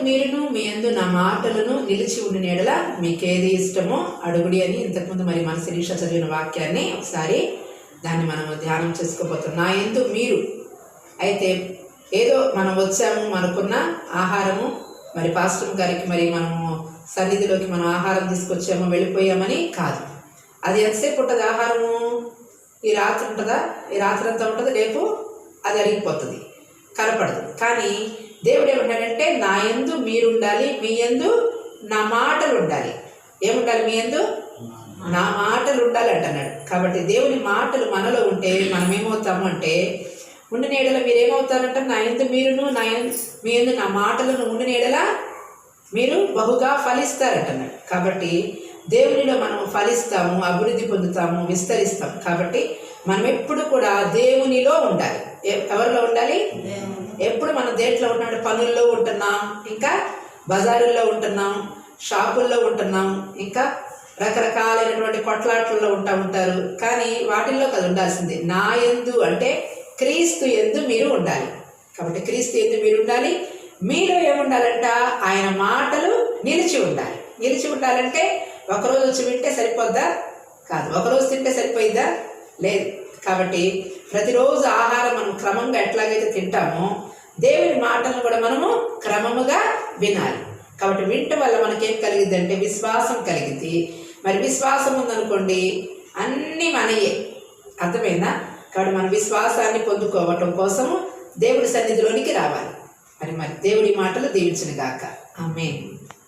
మీరును మీ యందు నా మాటలను నిలిచి ఉండిన యెడల మీకేది ఇష్టమో అడుగుడి అని ఇంతకుముందు మరి మన శిరీష చదివిన వాక్యాన్ని ఒకసారి దాన్ని మనము ధ్యానం చేసుకోబోతున్నాం. నా యందు మీరు అయితే ఏదో మనం వచ్చాము, మనకున్న ఆహారము మరి పాస్టర్ గారికి మరి మనము సన్నిధిలోకి మనం ఆహారం తీసుకొచ్చాము వెళ్ళిపోయామని కాదు. అది ఎంతసేపు ఉంటుంది ఆహారము? ఈ రాత్రి ఉంటుందా? ఈ రాత్రి అంతా ఉంటుంది, రేపు అది అరిగిపోతుంది, కనపడదు. కానీ దేవుడు ఏమంటాడంటే నా యందు మీరుండాలి, మీ యందు నా మాటలు ఉండాలి. ఏముండాలి? మీ యందు నా మాటలు ఉండాలి అంటున్నాడు. కాబట్టి దేవుని మాటలు మనలో ఉంటే మనం ఏమవుతాము అంటే, ఉండిన యెడల మీరేమవుతారంటే నా యందు మీరును మీ యందు నా మాటలను ఉండిన యెడల మీరు బహుగా ఫలిస్తారంటున్నాడు. కాబట్టి దేవునిలో మనం ఫలిస్తాము, అభివృద్ధి పొందుతాము, విస్తరిస్తాం. కాబట్టి మనం ఎప్పుడు కూడా దేవునిలో ఉండాలి. ఎవరిలో ఉండాలి? ఎప్పుడు మనం దేంట్లో ఉంటున్నాడు? పనుల్లో ఉంటున్నాం, ఇంకా బజారుల్లో ఉంటున్నాం, షాపుల్లో ఉంటున్నాం, ఇంకా రకరకాలైనటువంటి కొట్లాట్లలో ఉంటారు. కానీ వాటిల్లో కదా ఉండాల్సింది. నా యందు అంటే క్రీస్తు యందు మీరు ఉండాలి. కాబట్టి క్రీస్తు యందు మీరు ఉండాలి. మీలో ఏముండాలంట? ఆయన మాటలు నిలిచి ఉండాలి. నిలిచి ఉండాలంటే ఒకరోజు వచ్చి వింటే సరిపోద్దా? కాదు. ఒకరోజు తింటే సరిపోయిద్దా? లేదు. కాబట్టి ప్రతిరోజు ఆహారం మనం క్రమంగా ఎట్లాగైతే తింటామో దేవుని మాటలను కూడా మనము క్రమముగా వినాలి. కాబట్టి వినటం వల్ల మనకేం కలిగిద్ది అంటే విశ్వాసం కలిగిద్ది. మరి విశ్వాసం ఉందనుకోండి అన్నీ మనయే. అర్థమైందా? కాబట్టి మన విశ్వాసాన్ని పొందుకోవటం కోసము దేవుడి సన్నిధిలోనికి రావాలి. మరి దేవుడి మాటలు దీవించును గాక. ఆమేన్.